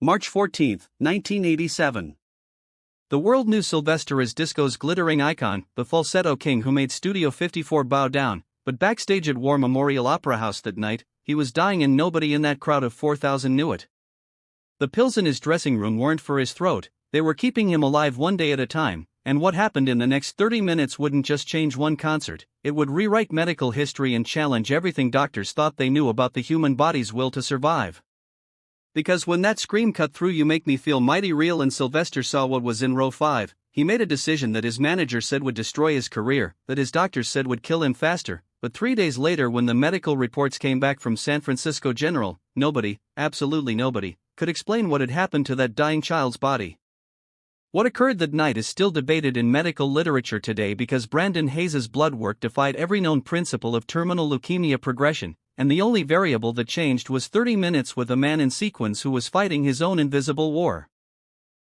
March 14, 1987. The world knew Sylvester as disco's glittering icon, the falsetto king who made Studio 54 bow down, but backstage at War Memorial Opera House that night, he was dying and nobody in that crowd of 4,000 knew it. The pills in his dressing room weren't for his throat, they were keeping him alive one day at a time, and what happened in the next 30 minutes wouldn't just change one concert, it would rewrite medical history and challenge everything doctors thought they knew about the human body's will to survive. Because when that scream cut through "You Make Me Feel Mighty Real" and Sylvester saw what was in row 5, he made a decision that his manager said would destroy his career, that his doctors said would kill him faster, but 3 days later when the medical reports came back from San Francisco General, nobody, absolutely nobody, could explain what had happened to that dying child's body. What occurred that night is still debated in medical literature today because Brandon Hayes's blood work defied every known principle of terminal leukemia progression, and the only variable that changed was 30 minutes with a man in sequins who was fighting his own invisible war.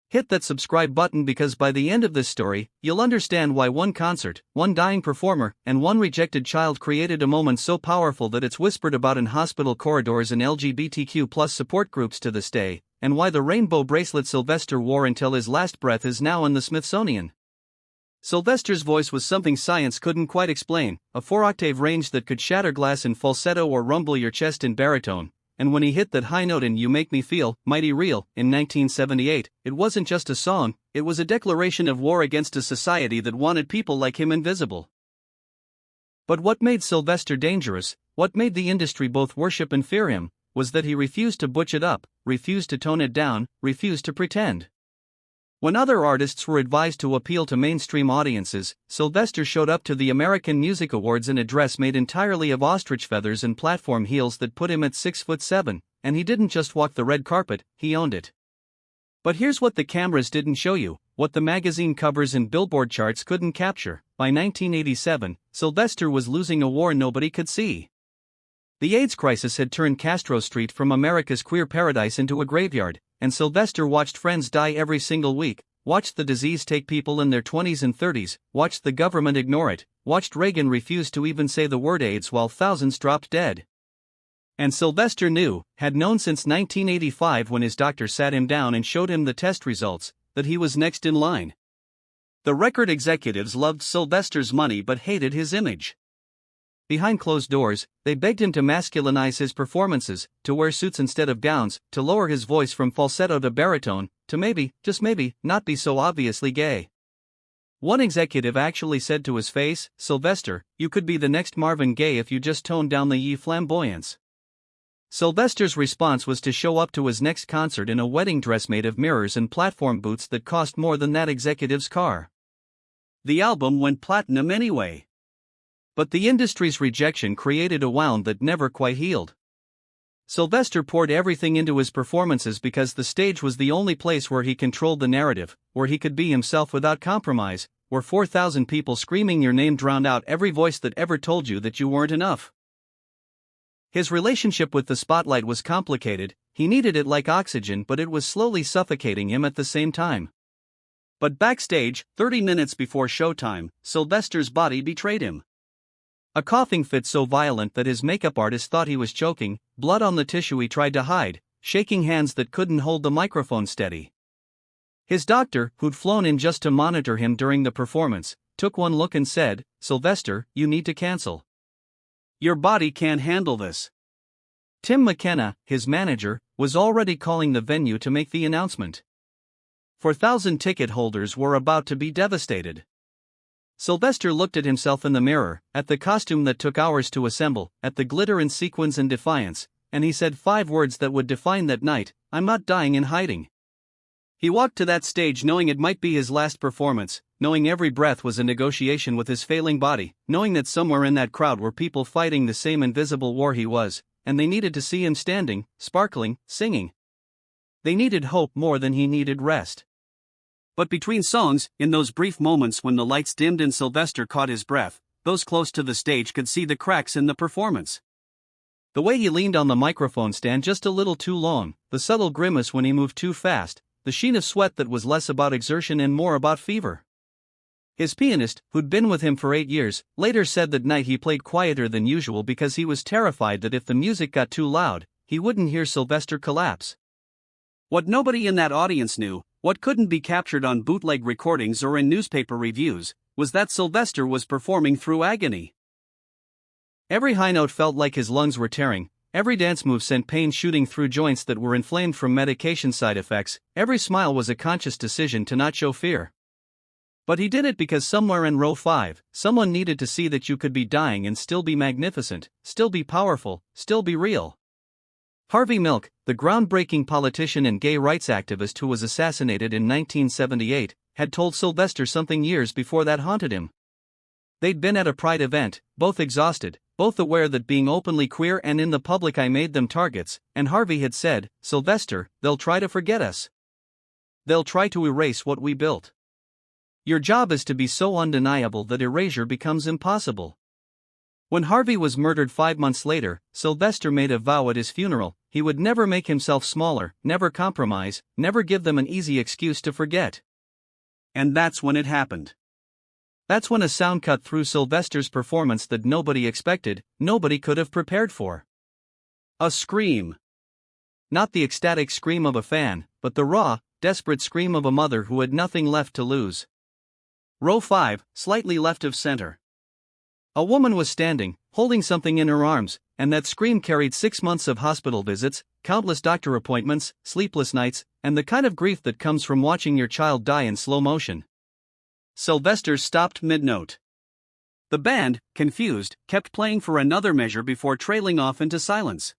Hit that subscribe button because by the end of this story, you'll understand why one concert, one dying performer, and one rejected child created a moment so powerful that it's whispered about in hospital corridors and LGBTQ+ support groups to this day, and why the rainbow bracelet Sylvester wore until his last breath is now in the Smithsonian. Sylvester's voice was something science couldn't quite explain, a 4-octave range that could shatter glass in falsetto or rumble your chest in baritone, and when he hit that high note in "You Make Me Feel Mighty Real" in 1978, it wasn't just a song, it was a declaration of war against a society that wanted people like him invisible. But what made Sylvester dangerous, what made the industry both worship and fear him, was that he refused to butch it up, refused to tone it down, refused to pretend. When other artists were advised to appeal to mainstream audiences, Sylvester showed up to the American Music Awards in a dress made entirely of ostrich feathers and platform heels that put him at 6'7", and he didn't just walk the red carpet, he owned it. But here's what the cameras didn't show you, what the magazine covers and Billboard charts couldn't capture: by 1987, Sylvester was losing a war nobody could see. The AIDS crisis had turned Castro Street from America's queer paradise into a graveyard, and Sylvester watched friends die every single week, watched the disease take people in their 20s and 30s, watched the government ignore it, watched Reagan refuse to even say the word AIDS while thousands dropped dead. And Sylvester knew, had known since 1985 when his doctor sat him down and showed him the test results, that he was next in line. The record executives loved Sylvester's money but hated his image. Behind closed doors, they begged him to masculinize his performances, to wear suits instead of gowns, to lower his voice from falsetto to baritone, to maybe, just maybe, not be so obviously gay. One executive actually said to his face, "Sylvester, you could be the next Marvin Gaye if you just toned down the ye flamboyance." Sylvester's response was to show up to his next concert in a wedding dress made of mirrors and platform boots that cost more than that executive's car. The album went platinum anyway. But the industry's rejection created a wound that never quite healed. Sylvester poured everything into his performances because the stage was the only place where he controlled the narrative, where he could be himself without compromise, where 4,000 people screaming your name drowned out every voice that ever told you that you weren't enough. His relationship with the spotlight was complicated, he needed it like oxygen, but it was slowly suffocating him at the same time. But backstage, 30 minutes before showtime, Sylvester's body betrayed him. A coughing fit so violent that his makeup artist thought he was choking, blood on the tissue he tried to hide, shaking hands that couldn't hold the microphone steady. His doctor, who'd flown in just to monitor him during the performance, took one look and said, "Sylvester, you need to cancel. Your body can't handle this." Tim McKenna, his manager, was already calling the venue to make the announcement. 4,000 ticket holders were about to be devastated. Sylvester looked at himself in the mirror, at the costume that took hours to assemble, at the glitter and sequins and defiance, and he said 5 words that would define that night: "I'm not dying in hiding." He walked to that stage knowing it might be his last performance, knowing every breath was a negotiation with his failing body, knowing that somewhere in that crowd were people fighting the same invisible war he was, and they needed to see him standing, sparkling, singing. They needed hope more than he needed rest. But between songs, in those brief moments when the lights dimmed and Sylvester caught his breath, those close to the stage could see the cracks in the performance. The way he leaned on the microphone stand just a little too long, the subtle grimace when he moved too fast, the sheen of sweat that was less about exertion and more about fever. His pianist, who'd been with him for 8 years, later said that night he played quieter than usual because he was terrified that if the music got too loud, he wouldn't hear Sylvester collapse. What nobody in that audience knew, what couldn't be captured on bootleg recordings or in newspaper reviews, was that Sylvester was performing through agony. Every high note felt like his lungs were tearing, every dance move sent pain shooting through joints that were inflamed from medication side effects, every smile was a conscious decision to not show fear. But he did it because somewhere in row 5, someone needed to see that you could be dying and still be magnificent, still be powerful, still be real. Harvey Milk, the groundbreaking politician and gay rights activist who was assassinated in 1978, had told Sylvester something years before that haunted him. They'd been at a Pride event, both exhausted, both aware that being openly queer and in the public eye made them targets, and Harvey had said, "Sylvester, they'll try to forget us. They'll try to erase what we built. Your job is to be so undeniable that erasure becomes impossible." When Harvey was murdered 5 months later, Sylvester made a vow at his funeral: he would never make himself smaller, never compromise, never give them an easy excuse to forget. And that's when it happened. That's when a sound cut through Sylvester's performance that nobody expected, nobody could have prepared for. A scream. Not the ecstatic scream of a fan, but the raw, desperate scream of a mother who had nothing left to lose. Row 5, slightly left of center. A woman was standing, holding something in her arms, and that scream carried 6 months of hospital visits, countless doctor appointments, sleepless nights, and the kind of grief that comes from watching your child die in slow motion. Sylvester stopped mid-note. The band, confused, kept playing for another measure before trailing off into silence.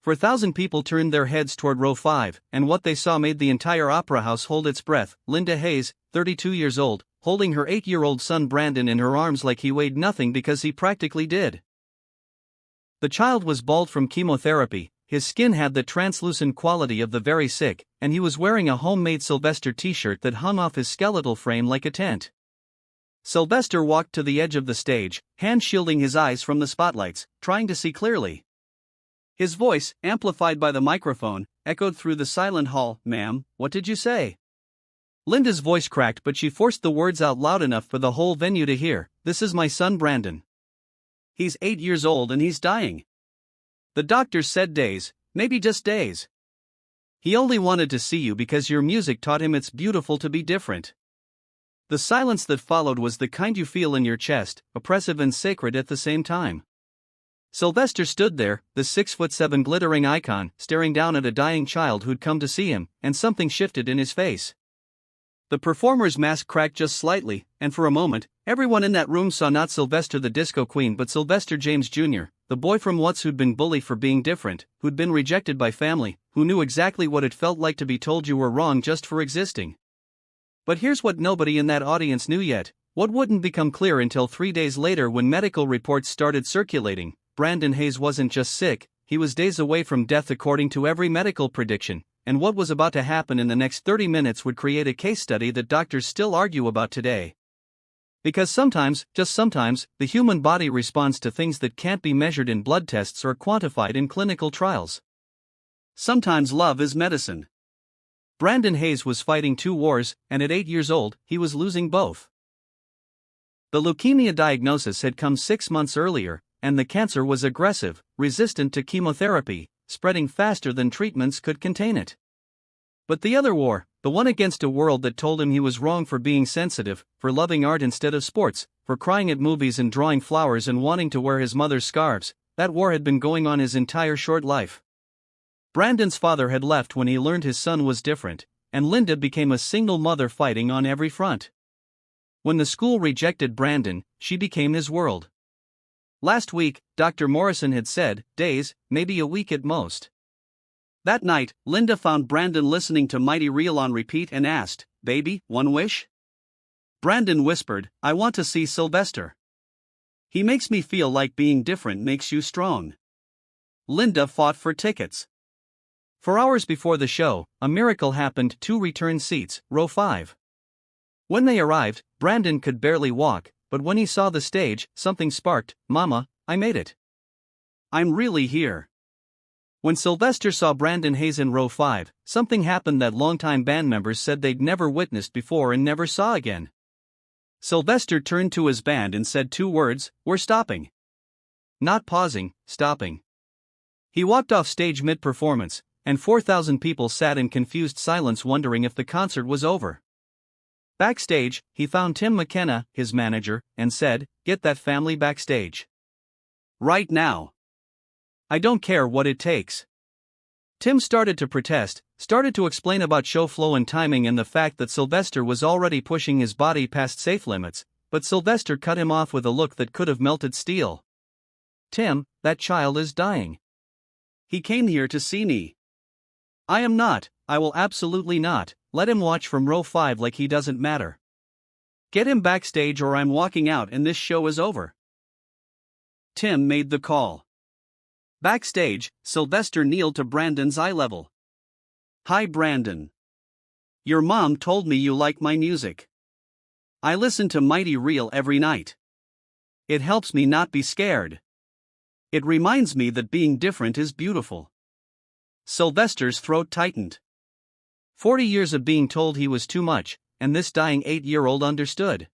4,000 people turned their heads toward row 5, and what they saw made the entire opera house hold its breath. Linda Hayes, 32 years old, holding her 8-year-old son Brandon in her arms like he weighed nothing because he practically did. The child was bald from chemotherapy, his skin had the translucent quality of the very sick, and he was wearing a homemade Sylvester t-shirt that hung off his skeletal frame like a tent. Sylvester walked to the edge of the stage, hand shielding his eyes from the spotlights, trying to see clearly. His voice, amplified by the microphone, echoed through the silent hall. "Ma'am, what did you say?" Linda's voice cracked, but she forced the words out loud enough for the whole venue to hear. "This is my son Brandon. He's 8 years old and he's dying. The doctors said days, maybe just days. He only wanted to see you because your music taught him it's beautiful to be different." The silence that followed was the kind you feel in your chest, oppressive and sacred at the same time. Sylvester stood there, the 6'7" glittering icon, staring down at a dying child who'd come to see him, and something shifted in his face. The performer's mask cracked just slightly, and for a moment, everyone in that room saw not Sylvester the Disco Queen but Sylvester James Jr., the boy from Watts who'd been bullied for being different, who'd been rejected by family, who knew exactly what it felt like to be told you were wrong just for existing. But here's what nobody in that audience knew yet, what wouldn't become clear until 3 days later when medical reports started circulating. Brandon Hayes wasn't just sick, he was days away from death according to every medical prediction, and what was about to happen in the next 30 minutes would create a case study that doctors still argue about today. Because sometimes, just sometimes, the human body responds to things that can't be measured in blood tests or quantified in clinical trials. Sometimes love is medicine. Brandon Hayes was fighting 2 wars, and at 8 years old, he was losing both. The leukemia diagnosis had come 6 months earlier, and the cancer was aggressive, resistant to chemotherapy, spreading faster than treatments could contain it. But the other war, the one against a world that told him he was wrong for being sensitive, for loving art instead of sports, for crying at movies and drawing flowers and wanting to wear his mother's scarves, that war had been going on his entire short life. Brandon's father had left when he learned his son was different, and Linda became a single mother fighting on every front. When the school rejected Brandon, she became his world. Last week, Dr. Morrison had said, days, maybe a week at most. That night, Linda found Brandon listening to Mighty Real on repeat and asked, "Baby, one wish?" Brandon whispered, "I want to see Sylvester. He makes me feel like being different makes you strong." Linda fought for tickets. For hours before the show, a miracle happened: 2 return seats, row 5. When they arrived, Brandon could barely walk, but when he saw the stage, something sparked. "Mama, I made it. I'm really here." When Sylvester saw Brandon Hayes in row 5, something happened that longtime band members said they'd never witnessed before and never saw again. Sylvester turned to his band and said 2 words, "We're stopping." Not pausing, stopping. He walked off stage mid-performance, and 4,000 people sat in confused silence wondering if the concert was over. Backstage, he found Tim McKenna, his manager, and said, "Get that family backstage. Right now. I don't care what it takes." Tim started to protest, started to explain about show flow and timing and the fact that Sylvester was already pushing his body past safe limits, but Sylvester cut him off with a look that could have melted steel. "Tim, that child is dying. He came here to see me. I am not, I will absolutely not, let him watch from row 5 like he doesn't matter. Get him backstage or I'm walking out and this show is over." Tim made the call. Backstage, Sylvester kneeled to Brandon's eye level. "Hi Brandon. Your mom told me you like my music. I listen to Mighty Real every night. It helps me not be scared. It reminds me that being different is beautiful." Sylvester's throat tightened. 40 years of being told he was too much, and this dying 8-year-old understood.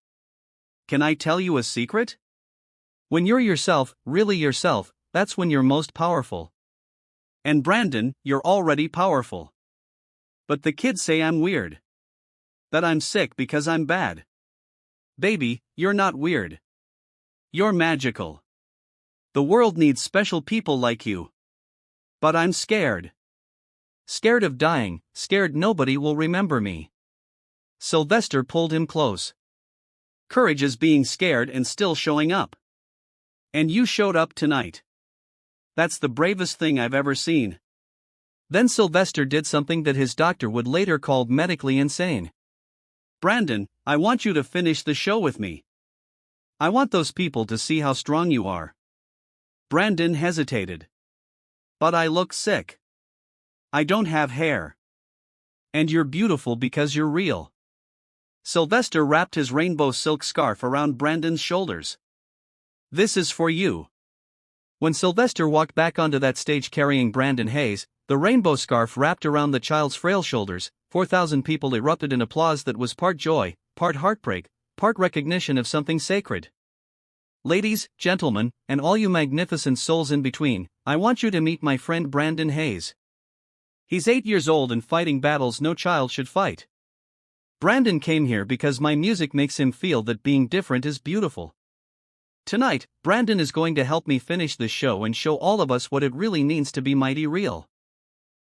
"Can I tell you a secret? When you're yourself, really yourself, that's when you're most powerful. And Brandon, you're already powerful. But the kids say I'm weird. That I'm sick because I'm bad. Baby, you're not weird. You're magical. The world needs special people like you. But I'm scared. Scared of dying, scared nobody will remember me." Sylvester pulled him close. "Courage is being scared and still showing up. And you showed up tonight. That's the bravest thing I've ever seen." Then Sylvester did something that his doctor would later call medically insane. "Brandon, I want you to finish the show with me. I want those people to see how strong you are." Brandon hesitated. "But I look sick. I don't have hair. And you're beautiful because you're real." Sylvester wrapped his rainbow silk scarf around Brandon's shoulders. "This is for you." When Sylvester walked back onto that stage carrying Brandon Hayes, the rainbow scarf wrapped around the child's frail shoulders, 4,000 people erupted in applause that was part joy, part heartbreak, part recognition of something sacred. "Ladies, gentlemen, and all you magnificent souls in between, I want you to meet my friend Brandon Hayes. He's 8 years old and fighting battles no child should fight. Brandon came here because my music makes him feel that being different is beautiful. Tonight, Brandon is going to help me finish this show and show all of us what it really means to be mighty real."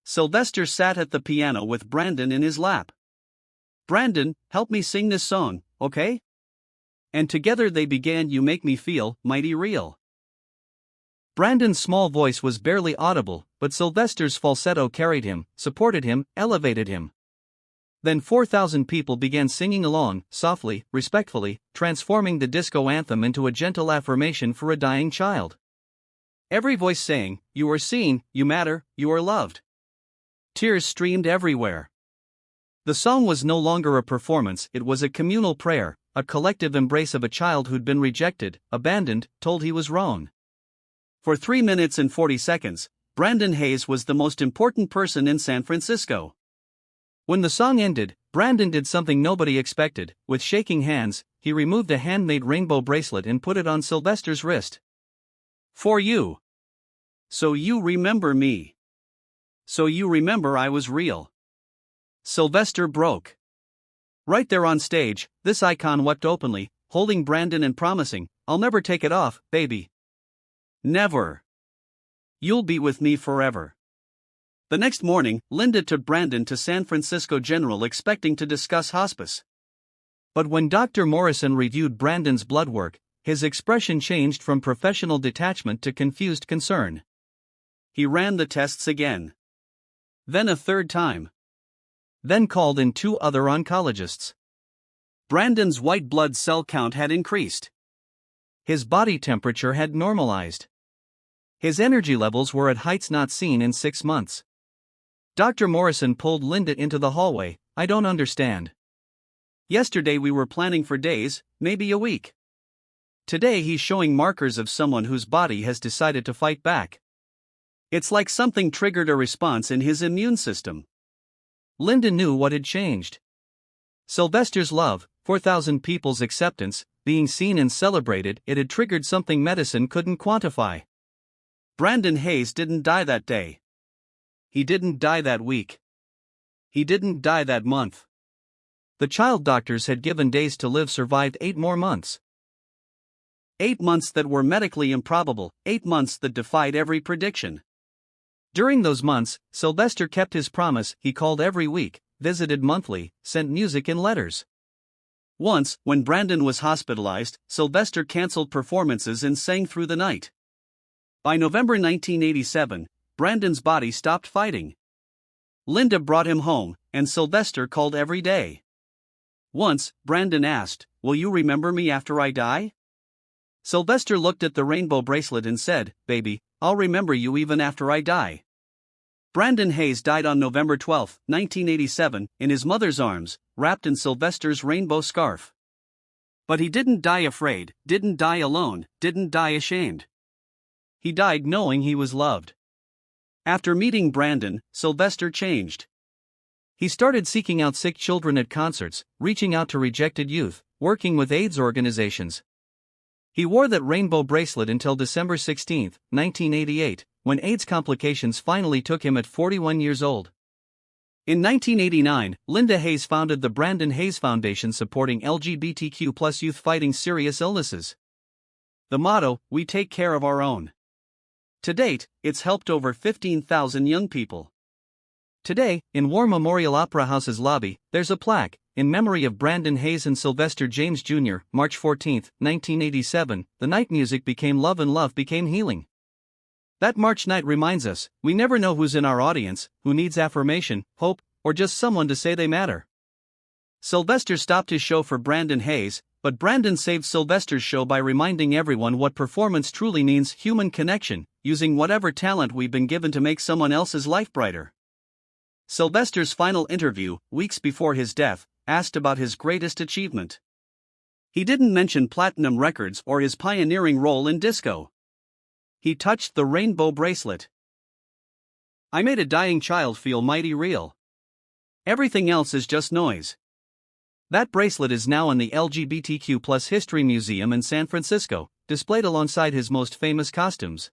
Sylvester sat at the piano with Brandon in his lap. "Brandon, help me sing this song, okay?" And together they began "You Make Me Feel Mighty Real." Brandon's small voice was barely audible, but Sylvester's falsetto carried him, supported him, elevated him. Then 4,000 people began singing along, softly, respectfully, transforming the disco anthem into a gentle affirmation for a dying child. Every voice saying, "You are seen, you matter, you are loved." Tears streamed everywhere. The song was no longer a performance, it was a communal prayer, a collective embrace of a child who'd been rejected, abandoned, told he was wrong. For 3 minutes and 40 seconds, Brandon Hayes was the most important person in San Francisco. When the song ended, Brandon did something nobody expected. With shaking hands, he removed a handmade rainbow bracelet and put it on Sylvester's wrist. "For you. So you remember me. So you remember I was real." Sylvester broke. Right there on stage, this icon wept openly, holding Brandon and promising, "I'll never take it off, baby. Never. You'll be with me forever." The next morning, Linda took Brandon to San Francisco General expecting to discuss hospice. But when Dr. Morrison reviewed Brandon's blood work, his expression changed from professional detachment to confused concern. He ran the tests again. Then a third time. Then called in 2 other oncologists. Brandon's white blood cell count had increased. His body temperature had normalized. His energy levels were at heights not seen in 6 months. Dr. Morrison pulled Linda into the hallway. "I don't understand. Yesterday we were planning for days, maybe a week. Today he's showing markers of someone whose body has decided to fight back. It's like something triggered a response in his immune system." Linda knew what had changed. Sylvester's love, 4,000 people's acceptance, being seen and celebrated, it had triggered something medicine couldn't quantify. Brandon Hayes didn't die that day. He didn't die that week. He didn't die that month. The child doctors had given days to live survived 8 more months. 8 months that were medically improbable, 8 months that defied every prediction. During those months, Sylvester kept his promise. He called every week, visited monthly, sent music in letters. Once, when Brandon was hospitalized, Sylvester canceled performances and sang through the night. By November 1987, Brandon's body stopped fighting. Linda brought him home, and Sylvester called every day. Once, Brandon asked, "Will you remember me after I die?" Sylvester looked at the rainbow bracelet and said, "Baby, I'll remember you even after I die." Brandon Hayes died on November 12, 1987, in his mother's arms, wrapped in Sylvester's rainbow scarf. But he didn't die afraid, didn't die alone, didn't die ashamed. He died knowing he was loved. After meeting Brandon, Sylvester changed. He started seeking out sick children at concerts, reaching out to rejected youth, working with AIDS organizations. He wore that rainbow bracelet until December 16, 1988, when AIDS complications finally took him at 41 years old. In 1989, Linda Hayes founded the Brandon Hayes Foundation supporting LGBTQ+ youth fighting serious illnesses. The motto, "We take care of our own." To date, it's helped over 15,000 young people. Today, in War Memorial Opera House's lobby, there's a plaque, in memory of Brandon Hayes and Sylvester James Jr., March 14, 1987, the night music became love and love became healing. That March night reminds us, we never know who's in our audience, who needs affirmation, hope, or just someone to say they matter. Sylvester stopped his show for Brandon Hayes, but Brandon saved Sylvester's show by reminding everyone what performance truly means: human connection, using whatever talent we've been given to make someone else's life brighter. Sylvester's final interview, weeks before his death, asked about his greatest achievement. He didn't mention platinum records or his pioneering role in disco. He touched the rainbow bracelet. "I made a dying child feel mighty real. Everything else is just noise." That bracelet is now in the LGBTQ+ History Museum in San Francisco, displayed alongside his most famous costumes.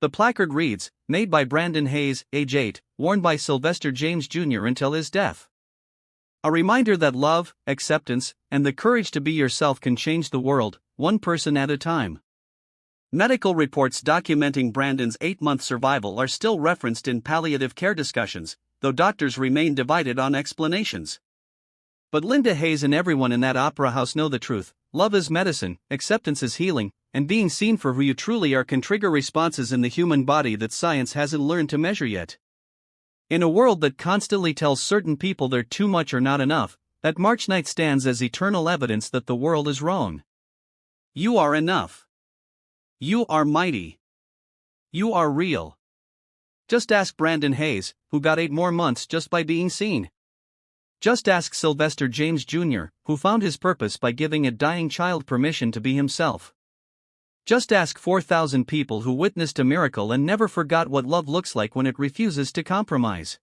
The placard reads, "Made by Brandon Hayes, age 8, worn by Sylvester James Jr. until his death." A reminder that love, acceptance, and the courage to be yourself can change the world, one person at a time. Medical reports documenting Brandon's 8-month survival are still referenced in palliative care discussions, though doctors remain divided on explanations. But Linda Hayes and everyone in that opera house know the truth: love is medicine, acceptance is healing, and being seen for who you truly are can trigger responses in the human body that science hasn't learned to measure yet. In a world that constantly tells certain people they're too much or not enough, that March night stands as eternal evidence that the world is wrong. You are enough. You are mighty. You are real. Just ask Brandon Hayes, who got 8 more months just by being seen. Just ask Sylvester James Jr., who found his purpose by giving a dying child permission to be himself. Just ask 4,000 people who witnessed a miracle and never forgot what love looks like when it refuses to compromise.